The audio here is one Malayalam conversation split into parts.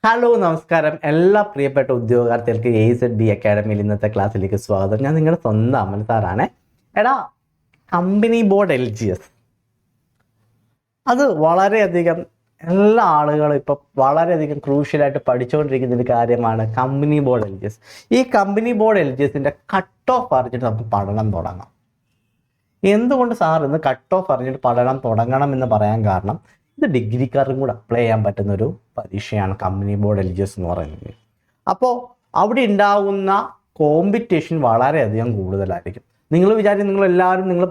ഹലോ നമസ്കാരം എല്ലാ പ്രിയപ്പെട്ട ഉദ്യോഗാർത്ഥികൾക്ക് AZB അക്കാഡമിയിൽ ഇന്നത്തെ ക്ലാസ്സിലേക്ക് സ്വാഗതം. ഞാൻ നിങ്ങളുടെ സ്വന്തം അമൽ സാറാണ്. എടാ, കമ്പനി ബോർഡ് LGS അത് വളരെയധികം എല്ലാ ആളുകളും ഇപ്പോൾ വളരെയധികം ക്രൂഷ്യലായിട്ട് പഠിച്ചുകൊണ്ടിരിക്കുന്ന ഒരു കാര്യമാണ് കമ്പനി ബോർഡ് LGS. ഈ കമ്പനി ബോർഡ് LGSൻ്റെ കട്ട് ഓഫ് അറിഞ്ഞിട്ട് നമുക്ക് പഠനം തുടങ്ങാം. എന്തുകൊണ്ട് സാർ ഇന്ന് കട്ട് ഓഫ് അറിഞ്ഞിട്ട് പഠനം തുടങ്ങണം എന്ന് പറയാൻ കാരണം, ഇത് ഡിഗ്രിക്കാർക്കും കൂടെ അപ്ലൈ ചെയ്യാൻ പറ്റുന്ന ഒരു പരീക്ഷയാണ് കമ്പനി ബോർഡ് LGS എന്ന് പറയുന്നത്. അപ്പോൾ അവിടെ ഉണ്ടാകുന്ന കോമ്പറ്റീഷൻ വളരെയധികം കൂടുതലായിരിക്കും. നിങ്ങൾ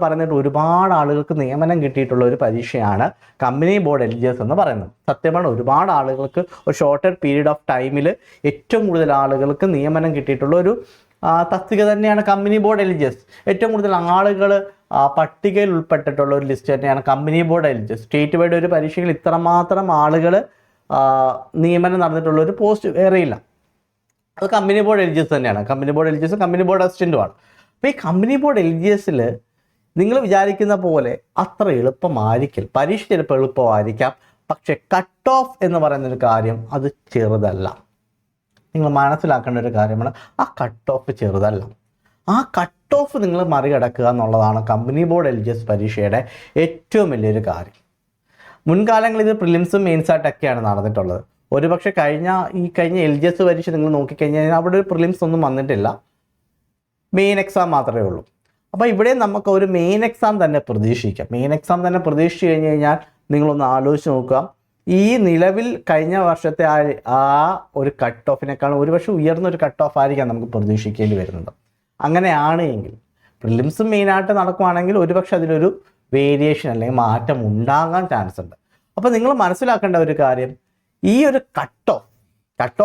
പറയുന്നത് ഒരുപാട് ആളുകൾക്ക് നിയമനം കിട്ടിയിട്ടുള്ള ഒരു പരീക്ഷയാണ് കമ്പനി ബോർഡ് LGS എന്ന് പറയുന്നത്. സത്യമാണ്, ഒരുപാട് ആളുകൾക്ക് ഒരു ഷോർട്ടർ പീരീഡ് ഓഫ് ടൈമിൽ ഏറ്റവും കൂടുതൽ ആളുകൾക്ക് നിയമനം കിട്ടിയിട്ടുള്ള ഒരു തസ്തിക തന്നെയാണ് കമ്പനി ബോർഡ് LGS. ഏറ്റവും കൂടുതൽ ആളുകൾ പട്ടികയിൽ ഉൾപ്പെട്ടിട്ടുള്ള ഒരു ലിസ്റ്റ് തന്നെയാണ് company board LGS. State wide ഒരു പരീക്ഷയിൽ ഇത്രമാത്രം ആളുകൾ നിയമനം നടന്നിട്ടുള്ള ഒരു പോസ്റ്റ് വേറെയില്ല. അത് കമ്പനി ബോർഡ് LGS തന്നെയാണ്. Company board LGS company board അസിസ്റ്റൻറ്റുമാണ്. അപ്പോൾ ഈ കമ്പനി ബോർഡ് LGSൽ നിങ്ങൾ വിചാരിക്കുന്ന പോലെ അത്ര എളുപ്പമായിരിക്കും. പരീക്ഷ ചിലപ്പോൾ എളുപ്പമായിരിക്കാം, പക്ഷെ കട്ട് ഓഫ് എന്ന് പറയുന്നൊരു കാര്യം അത് ചെറുതല്ല. നിങ്ങൾ മനസ്സിലാക്കേണ്ട ഒരു കാര്യമാണ്, ആ കട്ട് ഓഫ് ചെറുതല്ല. ആ കട്ട് ഓഫ് നിങ്ങൾ മറികടക്കുക എന്നുള്ളതാണ് കമ്പനി ബോർഡ് LGS പരീക്ഷയുടെ ഏറ്റവും വലിയൊരു കാര്യം. മുൻകാലങ്ങളിൽ ഇത് പ്രിലിംസും മെയിൻസായിട്ടൊക്കെയാണ് നടന്നിട്ടുള്ളത്. ഒരുപക്ഷെ കഴിഞ്ഞ LGS പരീക്ഷ നിങ്ങൾ നോക്കിക്കഴിഞ്ഞാൽ അവിടെ ഒരു പ്രിലിംസ് ഒന്നും വന്നിട്ടില്ല, മെയിൻ എക്സാം മാത്രമേ ഉള്ളൂ. അപ്പോൾ ഇവിടെ നമുക്ക് ഒരു മെയിൻ എക്സാം തന്നെ പ്രതീക്ഷിക്കാം. മെയിൻ എക്സാം തന്നെ പ്രതീക്ഷിച്ച് കഴിഞ്ഞ് കഴിഞ്ഞാൽ നിങ്ങളൊന്ന് ആലോചിച്ച് നോക്കുക, ഈ നിലവിൽ കഴിഞ്ഞ വർഷത്തെ ആ ഒരു കട്ട് ഓഫിനേക്കാളും ഒരുപക്ഷെ ഉയർന്നൊരു കട്ട് ഓഫ് ആയിരിക്കാം നമുക്ക് പ്രതീക്ഷിക്കേണ്ടി വരുന്നത്. അങ്ങനെയാണ് എങ്കിൽ പ്രിലിംസും മെയിനായിട്ട് നടക്കുവാണെങ്കിൽ ഒരുപക്ഷെ അതിലൊരു വേരിയേഷൻ അല്ലെങ്കിൽ മാറ്റം ഉണ്ടാകാൻ ചാൻസ് ഉണ്ട്. അപ്പോൾ നിങ്ങൾ മനസ്സിലാക്കേണ്ട ഒരു കാര്യം, ഈ ഒരു കട്ട്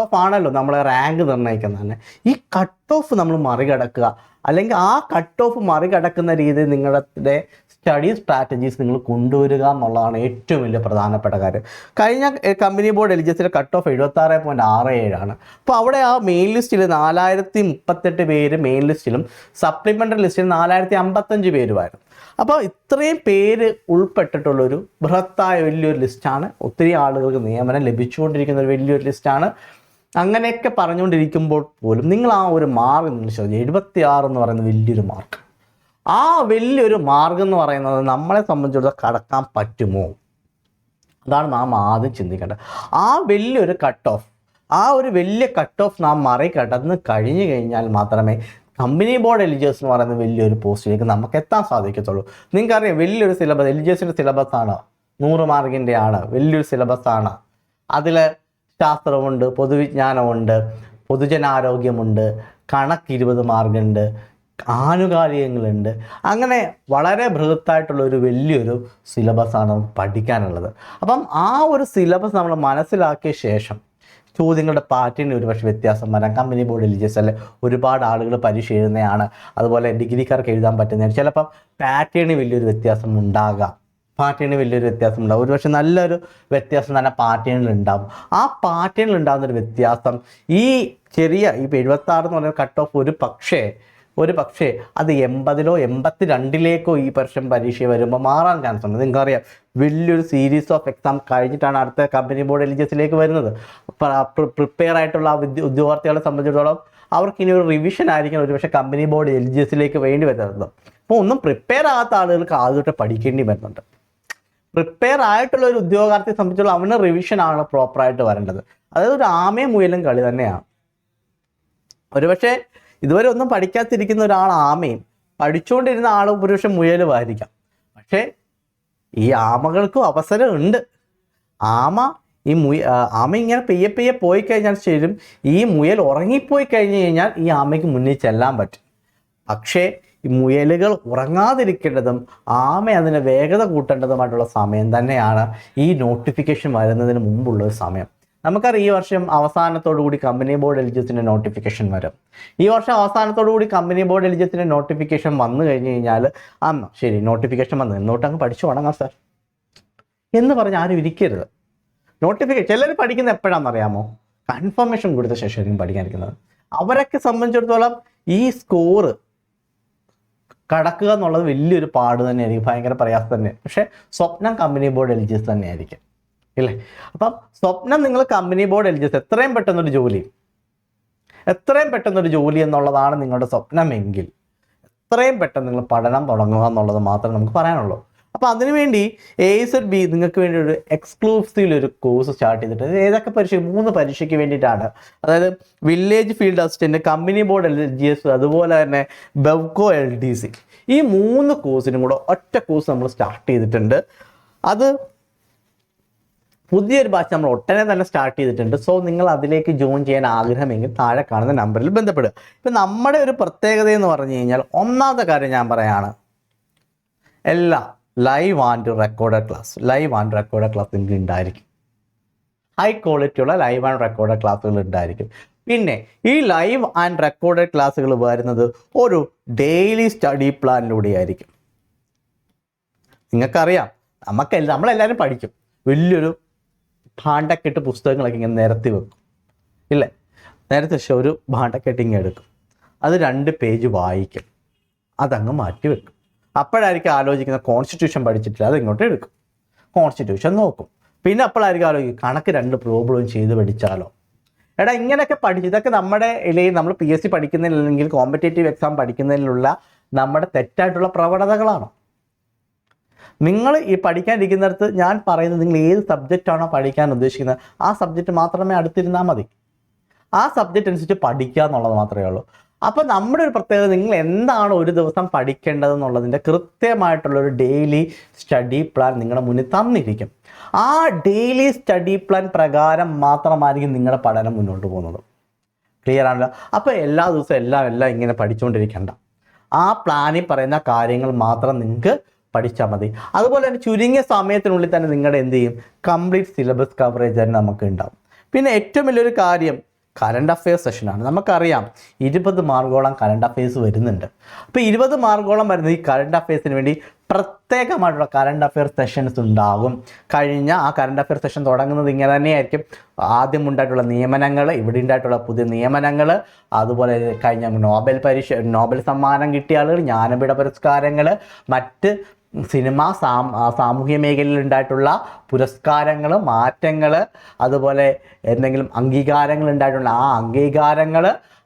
ഓഫ് ആണല്ലോ നമ്മളെ റാങ്ക് നിർണ്ണയിക്കുന്നത് തന്നെ. ഈ കട്ട് ഓഫ് നമ്മൾ മറികടക്കുക, അല്ലെങ്കിൽ ആ കട്ട് ഓഫ് മറികടക്കുന്ന രീതിയിൽ നിങ്ങളുടെ സ്റ്റഡി സ്ട്രാറ്റജീസ് നിങ്ങൾ കൊണ്ടുവരിക എന്നുള്ളതാണ് ഏറ്റവും വലിയ പ്രധാനപ്പെട്ട കാര്യം. കഴിഞ്ഞ കമ്പനി ബോർഡ് LGSലെ കട്ട് ഓഫ് 76.67 അപ്പോൾ അവിടെ ആ മെയിൻ ലിസ്റ്റിൽ 4038 പേര് മെയിൻ ലിസ്റ്റിലും സപ്ലിമെൻ്ററി ലിസ്റ്റിൽ 4055 പേരുമായിരുന്നു. അപ്പോൾ ഇത്രയും പേര് ഉൾപ്പെട്ടിട്ടുള്ളൊരു ബൃഹത്തായ വലിയൊരു ലിസ്റ്റാണ്. ഒത്തിരി ആളുകൾക്ക് നിയമനം ലഭിച്ചുകൊണ്ടിരിക്കുന്ന ഒരു വലിയൊരു ലിസ്റ്റാണ്. അങ്ങനെയൊക്കെ പറഞ്ഞുകൊണ്ടിരിക്കുമ്പോൾ പോലും നിങ്ങൾ ആ ഒരു മാർക്ക് നിങ്ങൾ ശ്രദ്ധിക്കുക, 76 എന്ന് പറയുന്നത് വലിയൊരു മാർക്ക്. ആ വലിയൊരു മാർഗം എന്ന് പറയുന്നത് നമ്മളെ സംബന്ധിച്ചിടത്തോളം കടക്കാൻ പറ്റുമോ? അതാണ് നാം ആദ്യം ചിന്തിക്കേണ്ടത്. ആ വലിയൊരു കട്ട് ഓഫ്, ആ ഒരു വലിയ കട്ട് ഓഫ് നാം മറികടന്ന് കഴിഞ്ഞു കഴിഞ്ഞാൽ മാത്രമേ കമ്പനി ബോർഡ് LGS എന്ന് പറയുന്ന വലിയൊരു പോസ്റ്റിലേക്ക് നമുക്ക് എത്താൻ സാധിക്കത്തുള്ളൂ. നിങ്ങൾക്കറിയാം, വലിയൊരു സിലബസ് LGSൻ്റെ സിലബസാണ്, 100 മാർക്കിൻ്റെ ആണ്, വലിയൊരു സിലബസാണ്. അതിൽ ശാസ്ത്രമുണ്ട്, പൊതുവിജ്ഞാനമുണ്ട്, പൊതുജനാരോഗ്യമുണ്ട്, കണക്ക് 20 മാർക്കുണ്ട്, ആനുകാലികങ്ങളുണ്ട്. അങ്ങനെ വളരെ ബൃഹത്തായിട്ടുള്ള ഒരു വലിയൊരു സിലബസാണ് നമുക്ക് പഠിക്കാനുള്ളത്. അപ്പം ആ ഒരു സിലബസ് നമ്മൾ മനസ്സിലാക്കിയ ശേഷം ചോദ്യങ്ങളുടെ പാറ്റേണിൽ ഒരുപക്ഷെ വ്യത്യാസം വരാം. കമ്പനി ബോർഡ് LGS അല്ലെ ഒരുപാട് ആളുകൾ പരീക്ഷ എഴുതുന്നതാണ്, അതുപോലെ ഡിഗ്രിക്കാർക്ക് എഴുതാൻ പറ്റുന്നതാണ്. ചിലപ്പം പാറ്റേണിൽ വലിയൊരു വ്യത്യാസം ഉണ്ടാകാം. ഒരുപക്ഷെ നല്ലൊരു വ്യത്യാസം തന്നെ പാറ്റേണിൽ ഉണ്ടാകും. ആ പാറ്റേണിൽ ഉണ്ടാകുന്നൊരു വ്യത്യാസം ഈ 76 എന്ന് പറയുന്ന കട്ട് ഓഫ് ഒരു പക്ഷേ അത് 80 82 ഈ വർഷം പരീക്ഷ വരുമ്പോൾ മാറാൻ ചാൻസ് ഉണ്ട്. നിങ്ങൾക്കറിയാം, വലിയൊരു സീരീസ് ഓഫ് എക്സാം കഴിഞ്ഞിട്ടാണ് അടുത്ത കമ്പനി ബോർഡ് LGSലേക്ക് വരുന്നത്. പ്രിപ്പയർ ആയിട്ടുള്ള ഉദ്യോഗാർത്ഥികളെ സംബന്ധിച്ചിടത്തോളം അവർക്ക് ഇനി ഒരു റിവിഷൻ ആയിരിക്കും ഒരുപക്ഷെ കമ്പനി ബോർഡ് LGSലേക്ക് വേണ്ടി വരുന്നത്. അപ്പോൾ ഒന്നും പ്രിപ്പയർ ആകാത്ത ആളുകൾക്ക് ആദ്യമായിട്ട് പഠിക്കേണ്ടി വരുന്നുണ്ട്. പ്രിപ്പയർ ആയിട്ടുള്ള ഒരു ഉദ്യോഗാർത്ഥിയെ സംബന്ധിച്ചുള്ള അവന് റിവിഷനാണ് പ്രോപ്പറായിട്ട് വരേണ്ടത്. അതായത് ഒരു ആമയും മുയലും കളി തന്നെയാണ്. ഒരുപക്ഷെ ഇതുവരെ ഒന്നും പഠിക്കാതിരിക്കുന്ന ഒരാൾ ആമയും പഠിച്ചുകൊണ്ടിരുന്ന ആൾ ഒരുപക്ഷെ മുയലുമായിരിക്കാം. പക്ഷേ ഈ ആമകൾക്കും അവസരമുണ്ട്. ആമ ഇങ്ങനെ പെയ്യെ പോയി കഴിഞ്ഞാൽ ശരിയും ഈ മുയൽ ഉറങ്ങിപ്പോയി കഴിഞ്ഞ് കഴിഞ്ഞാൽ ഈ ആമയ്ക്ക് മുന്നിൽ ചെല്ലാൻ പറ്റും. പക്ഷേ ഈ മുയലുകൾ ഉറങ്ങാതിരിക്കേണ്ടതും ആമ അതിൻ്റെ വേഗത കൂട്ടേണ്ടതുമായിട്ടുള്ള സമയം തന്നെയാണ് ഈ നോട്ടിഫിക്കേഷൻ വരുന്നതിന് മുമ്പുള്ള ഒരു സമയം. നമുക്കറിയാം, ഈ വർഷം അവസാനത്തോടുകൂടി കമ്പനി ബോർഡ് LGSൻ്റെ നോട്ടിഫിക്കേഷൻ വരും. ഈ വർഷം അവസാനത്തോടുകൂടി കമ്പനി ബോർഡ് LGSൻ്റെ നോട്ടിഫിക്കേഷൻ വന്നു കഴിഞ്ഞ് കഴിഞ്ഞാൽ ശരി, നോട്ടിഫിക്കേഷൻ വന്നു എന്നോട്ടങ്ങ് പഠിച്ചു തുടങ്ങാം സാർ എന്ന് പറഞ്ഞ് ആരും ഇരിക്കരുത്. നോട്ടിഫിക്കേഷൻ ചിലർ പഠിക്കുന്നത് എപ്പോഴാണെന്നറിയാമോ? കൺഫർമേഷൻ കൊടുത്ത ശേഷമായിരിക്കും പഠിക്കാനിരിക്കുന്നത്. അവരൊക്കെ സംബന്ധിച്ചിടത്തോളം ഈ സ്കോറ് കടക്കുക എന്നുള്ളത് വലിയൊരു പാട് തന്നെയായിരിക്കും, ഭയങ്കര പ്രയാസം തന്നെ. പക്ഷേ സ്വപ്നം കമ്പനി ബോർഡ് LGS തന്നെയായിരിക്കും. ഇല്ലേ? അപ്പം സ്വപ്നം നിങ്ങൾ കമ്പനി ബോർഡ് എൽജിഎസ് എത്രയും പെട്ടെന്നൊരു ജോലി എന്നുള്ളതാണ് നിങ്ങളുടെ സ്വപ്നമെങ്കിൽ എത്രയും പെട്ടെന്ന് നിങ്ങൾ പഠനം തുടങ്ങുക എന്നുള്ളത് മാത്രമേ നമുക്ക് പറയാനുള്ളൂ. അപ്പോൾ അതിനുവേണ്ടി AIZB നിങ്ങൾക്ക് വേണ്ടി ഒരു എക്സ്ക്ലൂസീവ് ഒരു കോഴ്സ് സ്റ്റാർട്ട് ചെയ്തിട്ട് ഏതൊക്കെ പരീക്ഷ 3 പരീക്ഷയ്ക്ക് വേണ്ടിയിട്ടാണ്. അതായത് village field assistant, company board LGS, അതുപോലെ തന്നെ ബെവ്കോ LDC, ഈ 3 കോഴ്സിനും കൂടെ ഒറ്റ കോഴ്സ് നമ്മൾ സ്റ്റാർട്ട് ചെയ്തിട്ടുണ്ട്. അത് പുതിയൊരു ബാച്ച് നമ്മൾ ഒട്ടനെ തന്നെ സ്റ്റാർട്ട് ചെയ്തിട്ടുണ്ട്. സോ നിങ്ങൾ അതിലേക്ക് ജോയിൻ ചെയ്യാൻ ആഗ്രഹമെങ്കിൽ താഴെ കാണുന്ന നമ്പറിൽ ബന്ധപ്പെടുക. ഇപ്പം നമ്മുടെ ഒരു പ്രത്യേകത എന്ന് പറഞ്ഞു കഴിഞ്ഞാൽ ഒന്നാമത്തെ കാര്യം ഞാൻ പറയാണ്, എല്ലാം ലൈവ് ആൻഡ് റെക്കോർഡഡ് ക്ലാസ് നിങ്ങൾക്ക് ഉണ്ടായിരിക്കും. ഹൈ ക്വാളിറ്റിയുള്ള ലൈവ് ആൻഡ് റെക്കോർഡഡ് ക്ലാസ്സുകൾ ഉണ്ടായിരിക്കും. പിന്നെ ഈ ലൈവ് ആൻഡ് റെക്കോർഡഡ് ക്ലാസ്സുകൾ വരുന്നത് ഒരു ഡെയിലി സ്റ്റഡി പ്ലാനിലൂടെ ആയിരിക്കും. നിങ്ങൾക്കറിയാം, നമ്മളെല്ലാവരും പഠിക്കും, വലിയൊരു ഭാണ്ഡക്കെട്ട് പുസ്തകങ്ങളൊക്കെ ഇങ്ങനെ നിരത്തി വെക്കും, ഇല്ലേ? നേരത്തെ ഒരു ഭാണ്ഡക്കെട്ട് ഇങ്ങനെ എടുക്കും, അത് 2 പേജ് വായിക്കും, അതങ്ങ് മാറ്റി വെക്കും. അപ്പോഴായിരിക്കും ആലോചിക്കുന്ന കോൺസ്റ്റിറ്റ്യൂഷൻ പഠിച്ചിട്ടില്ല, അത് ഇങ്ങോട്ട് എടുക്കും, കോൺസ്റ്റിറ്റ്യൂഷൻ നോക്കും. പിന്നെ അപ്പോഴായിരിക്കും ആലോചിക്കും കണക്ക് 2 പ്രോബ്ലം ചെയ്ത് പഠിച്ചാലോ. എടാ ഇങ്ങനെയൊക്കെ പഠിച്ച് ഇതൊക്കെ നമ്മുടെ ഇല്ലെങ്കിൽ നമ്മൾ PSC പഠിക്കുന്നതിലല്ലെങ്കിൽ കോമ്പറ്റേറ്റീവ് എക്സാം പഠിക്കുന്നതിലുള്ള നമ്മുടെ തെറ്റായിട്ടുള്ള പ്രവണതകളാണ്. നിങ്ങൾ ഈ പഠിക്കാനിരിക്കുന്നിടത്ത് ഞാൻ പറയുന്നത്, നിങ്ങൾ ഏത് സബ്ജക്റ്റാണോ പഠിക്കാൻ ഉദ്ദേശിക്കുന്നത് ആ സബ്ജക്റ്റ് മാത്രമേ അടുത്തിരുന്നാൽ മതി. ആ സബ്ജക്റ്റ് അനുസരിച്ച് പഠിക്കുക എന്നുള്ളത് മാത്രമേ ഉള്ളൂ. അപ്പോൾ നമ്മുടെ ഒരു പ്രത്യേകത, നിങ്ങൾ എന്താണ് ഒരു ദിവസം പഠിക്കേണ്ടതെന്നുള്ളതിൻ്റെ കൃത്യമായിട്ടുള്ളൊരു ഡെയിലി സ്റ്റഡി പ്ലാൻ നിങ്ങളുടെ മുന്നിൽ തന്നിരിക്കും. ആ ഡെയിലി സ്റ്റഡി പ്ലാൻ പ്രകാരം മാത്രമായിരിക്കും നിങ്ങളുടെ പഠനം മുന്നോട്ട് പോകുന്നത്. ക്ലിയർ ആണല്ലോ? അപ്പോൾ എല്ലാ ദിവസവും എല്ലാം ഇങ്ങനെ പഠിച്ചുകൊണ്ടിരിക്കേണ്ട. ആ പ്ലാനിൽ പറയുന്ന കാര്യങ്ങൾ മാത്രം നിങ്ങൾക്ക് പഠിച്ചാൽ മതി. അതുപോലെ തന്നെ ചുരുങ്ങിയ സമയത്തിനുള്ളിൽ തന്നെ നിങ്ങളുടെ എന്ത് ചെയ്യും, കംപ്ലീറ്റ് സിലബസ് കവറേജ് തന്നെ നമുക്ക് ഉണ്ടാവും. പിന്നെ ഏറ്റവും വലിയൊരു കാര്യം കറണ്ട് അഫെയർസ് സെഷനാണ്. നമുക്കറിയാം 20 മാർക്കോളം കറണ്ട് അഫെയർസ് വരുന്നുണ്ട്. അപ്പോൾ 20 മാർക്കോളം വരുന്നത് ഈ കറണ്ട് അഫെയർസിന് വേണ്ടി പ്രത്യേകമായിട്ടുള്ള കറണ്ട് അഫെയർസ് സെഷൻസ് ഉണ്ടാകും. കഴിഞ്ഞ ആ കറണ്ട് അഫെയർ സെഷൻ തുടങ്ങുന്നത് ഇങ്ങനെ തന്നെയായിരിക്കും. ആദ്യം ഉണ്ടായിട്ടുള്ള നിയമനങ്ങൾ, ഇവിടെ ഉണ്ടായിട്ടുള്ള പുതിയ നിയമനങ്ങൾ, അതുപോലെ കഴിഞ്ഞ നോബൽ സമ്മാനം കിട്ടിയ ആളുകൾ, ജ്ഞാനപീഠ പുരസ്കാരങ്ങൾ, മറ്റ് സിനിമ സാമൂഹ്യ മേഖലയിൽ ഉണ്ടായിട്ടുള്ള പുരസ്കാരങ്ങൾ, മാറ്റങ്ങൾ, അതുപോലെ എന്തെങ്കിലും അംഗീകാരങ്ങൾ ഉണ്ടായിട്ടുള്ള ആ അംഗീകാരങ്ങൾ,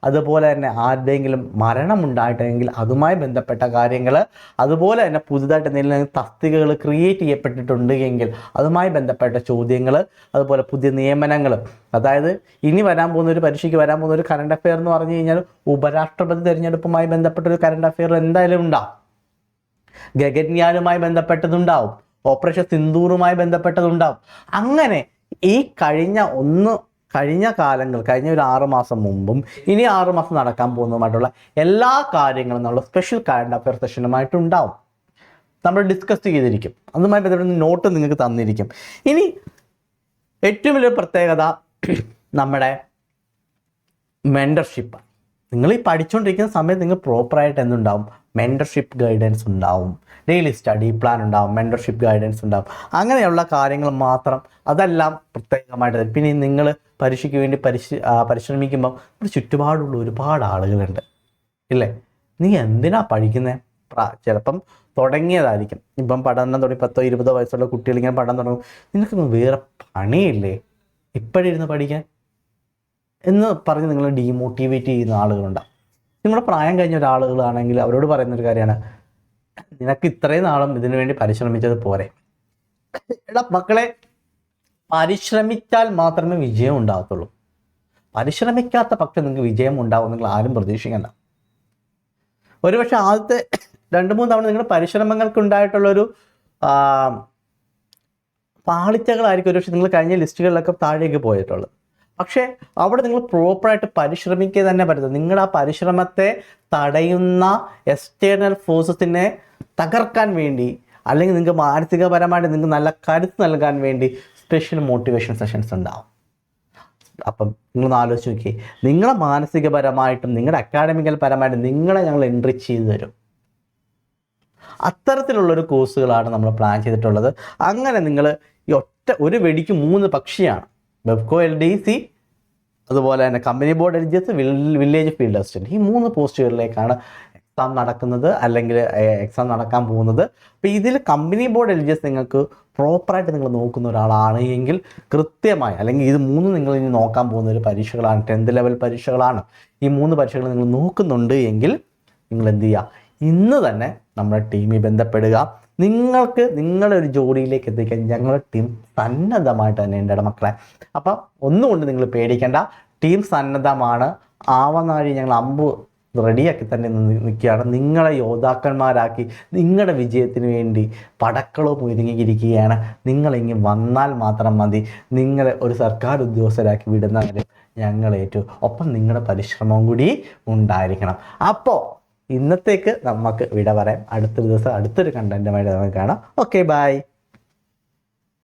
അതുപോലെ തന്നെ ആരുടെയെങ്കിലും മരണമുണ്ടായിട്ടെങ്കിൽ അതുമായി ബന്ധപ്പെട്ട കാര്യങ്ങൾ, അതുപോലെ തന്നെ പുതുതായിട്ട് എന്തെങ്കിലും തസ്തികകൾ ക്രിയേറ്റ് ചെയ്യപ്പെട്ടിട്ടുണ്ട് എങ്കിൽ അതുമായി ബന്ധപ്പെട്ട ചോദ്യങ്ങൾ, അതുപോലെ പുതിയ നിയമനങ്ങൾ. അതായത് ഇനി വരാൻ പോകുന്ന ഒരു പരീക്ഷയ്ക്ക് വരാൻ പോകുന്ന ഒരു കറണ്ട് അഫെയർ എന്ന് പറഞ്ഞു കഴിഞ്ഞാൽ ഉപരാഷ്ട്രപതി തിരഞ്ഞെടുപ്പുമായി ബന്ധപ്പെട്ടൊരു കറണ്ട് അഫെയർ എന്തായാലും ഉണ്ടാവും. ഗഗൻയാനുമായി ബന്ധപ്പെട്ടതുണ്ടാവും, ഓപ്പറേഷൻ സിന്ദൂറുമായി ബന്ധപ്പെട്ടതുണ്ടാവും. അങ്ങനെ ഈ കഴിഞ്ഞ കാലങ്ങൾ, കഴിഞ്ഞ ഒരു 6 മാസം മുമ്പും ഇനി 6 മാസം നടക്കാൻ പോകുന്നതുമായിട്ടുള്ള എല്ലാ കാര്യങ്ങളും നമ്മൾ സ്പെഷ്യൽ കറണ്ട് അഫെയർ സെഷനുമായിട്ടുണ്ടാവും. നമ്മൾ ഡിസ്കസ് ചെയ്തിരിക്കും, അതുമായി ബന്ധപ്പെട്ട നോട്ട് നിങ്ങൾക്ക് തന്നിരിക്കും. ഇനി ഏറ്റവും വലിയ പ്രത്യേകത നമ്മുടെ മെൻറ്റർഷിപ്പ്. നിങ്ങൾ ഈ പഠിച്ചുകൊണ്ടിരിക്കുന്ന സമയത്ത് നിങ്ങൾ പ്രോപ്പറായിട്ട് എന്തുണ്ടാവും, മെൻറ്റർഷിപ്പ് ഗൈഡൻസ് ഉണ്ടാവും, ഡെയിലി സ്റ്റഡി പ്ലാൻ ഉണ്ടാവും, മെൻറ്റർഷിപ്പ് ഗൈഡൻസ് ഉണ്ടാവും. അങ്ങനെയുള്ള കാര്യങ്ങൾ മാത്രം, അതെല്ലാം പ്രത്യേകമായിട്ട്. പിന്നെ നിങ്ങൾ പരീക്ഷയ്ക്ക് വേണ്ടി പരിശ്രമിക്കുമ്പം ഒരു ചുറ്റുപാടുള്ള ഒരുപാട് ആളുകളുണ്ട്, ഇല്ലേ? നീ എന്തിനാ പഠിക്കുന്നത്? ചിലപ്പം തുടങ്ങിയതായിരിക്കും, ഇപ്പം പഠനം തുടങ്ങി 10-20 വയസ്സുള്ള കുട്ടികൾ ഇങ്ങനെ പഠനം തുടങ്ങും. നിനക്കൊന്നും വേറെ പണിയില്ലേ ഇപ്പോഴിരുന്ന് പഠിക്കാൻ എന്ന് പറഞ്ഞ് നിങ്ങൾ ഡീമോട്ടിവേറ്റ് ചെയ്യുന്ന ആളുകളുണ്ടാവും. നിങ്ങളുടെ പ്രായം കഴിഞ്ഞ ഒരാളുകളാണെങ്കിൽ അവരോട് പറയുന്നൊരു കാര്യമാണ്, നിനക്ക് ഇത്രയും നാളും ഇതിനു വേണ്ടി പരിശ്രമിച്ചത് പോരെ. എടാ മക്കളെ, പരിശ്രമിച്ചാൽ മാത്രമേ വിജയം ഉണ്ടാകത്തുള്ളൂ. പരിശ്രമിക്കാത്ത പക്ഷം നിങ്ങൾക്ക് വിജയം ഉണ്ടാവും നിങ്ങൾ ആരും പ്രതീക്ഷിക്കേണ്ട. ഒരുപക്ഷെ ആദ്യത്തെ 2-3 തവണ നിങ്ങളുടെ പരിശ്രമങ്ങൾക്ക് ഉണ്ടായിട്ടുള്ളൊരു പാളിച്ചകളായിരിക്കും ഒരുപക്ഷെ നിങ്ങൾ കഴിഞ്ഞ ലിസ്റ്റുകളിലൊക്കെ താഴേക്ക് പോയിട്ടുള്ളത്. പക്ഷേ അവിടെ നിങ്ങൾ പ്രോപ്പറായിട്ട് പരിശ്രമിക്കുക തന്നെ പറ്റുന്നത്. നിങ്ങളുടെ ആ പരിശ്രമത്തെ തടയുന്ന എക്സ്റ്റേണൽ ഫോഴ്സസിനെ തകർക്കാൻ വേണ്ടി, അല്ലെങ്കിൽ നിങ്ങൾക്ക് മാനസികപരമായിട്ട് നിങ്ങൾക്ക് നല്ല കരുത്ത് നൽകാൻ വേണ്ടി സ്പെഷ്യൽ മോട്ടിവേഷൻ സെഷൻസ് ഉണ്ടാവും. അപ്പം നിങ്ങളൊന്ന് ആലോചിച്ച് നോക്കിയേ, നിങ്ങളെ മാനസികപരമായിട്ടും നിങ്ങളുടെ അക്കാഡമിക്കൽ പരമായിട്ടും നിങ്ങളെ ഞങ്ങൾ എൻറിച്ച് ചെയ്തു തരും. അത്തരത്തിലുള്ളൊരു കോഴ്സുകളാണ് നമ്മൾ പ്ലാൻ ചെയ്തിട്ടുള്ളത്. അങ്ങനെ നിങ്ങൾ ഈ ഒരു വെടിക്ക് 3 പക്ഷിയാണ്. ബെവ്കോ LDC, അതുപോലെ തന്നെ company board LGS, village field assistant, ഈ 3 പോസ്റ്റുകളിലേക്കാണ് എക്സാം നടക്കുന്നത്, അല്ലെങ്കിൽ എക്സാം നടക്കാൻ പോകുന്നത്. അപ്പോൾ ഇതിൽ കമ്പനി ബോർഡ് LGS നിങ്ങൾക്ക് പ്രോപ്പറായിട്ട് നിങ്ങൾ നോക്കുന്ന ഒരാളാണ് എങ്കിൽ കൃത്യമായി, അല്ലെങ്കിൽ ഇത് 3 നിങ്ങൾ ഇനി നോക്കാൻ പോകുന്ന ഒരു പരീക്ഷകളാണ്, 10th ലെവൽ പരീക്ഷകളാണ്, ഈ 3 പരീക്ഷകൾ നിങ്ങൾ നോക്കുന്നുണ്ട് എങ്കിൽ നിങ്ങൾ എന്ത് ചെയ്യുക, ഇന്ന് തന്നെ നമ്മുടെ ടീമിൽ ബന്ധപ്പെടുക. നിങ്ങൾക്ക് നിങ്ങളെ ഒരു ജോലിയിലേക്ക് എത്തിക്കാൻ ഞങ്ങളുടെ ടീം സന്നദ്ധമായിട്ട് തന്നെ ഉണ്ട് മക്കളെ. അപ്പം ഒന്നുകൊണ്ട് നിങ്ങൾ പേടിക്കേണ്ട, ടീം സന്നദ്ധമാണ്. ആവനാഴി ഞങ്ങൾ അമ്പ് റെഡിയാക്കി തന്നെ നിൽക്കുകയാണ്. നിങ്ങളെ യോദ്ധാക്കന്മാരാക്കി നിങ്ങളുടെ വിജയത്തിന് വേണ്ടി പടക്കളവും ഒരുങ്ങിയിരിക്കുകയാണ്. നിങ്ങളിങ്ങ് വന്നാൽ മാത്രം മതി. നിങ്ങളെ ഒരു സർക്കാർ ഉദ്യോഗസ്ഥരാക്കി വിടുന്ന കാര്യം ഞങ്ങളേറ്റു. ഒപ്പം നിങ്ങളുടെ പരിശ്രമവും കൂടി ഉണ്ടായിരിക്കണം. അപ്പോൾ ഇന്നത്തേക്ക് നമുക്ക് വിട പറയാം. അടുത്തൊരു ദിവസം അടുത്തൊരു കണ്ടൻറ്റുമായിട്ട് നമുക്ക് കാണാം. Okay, by.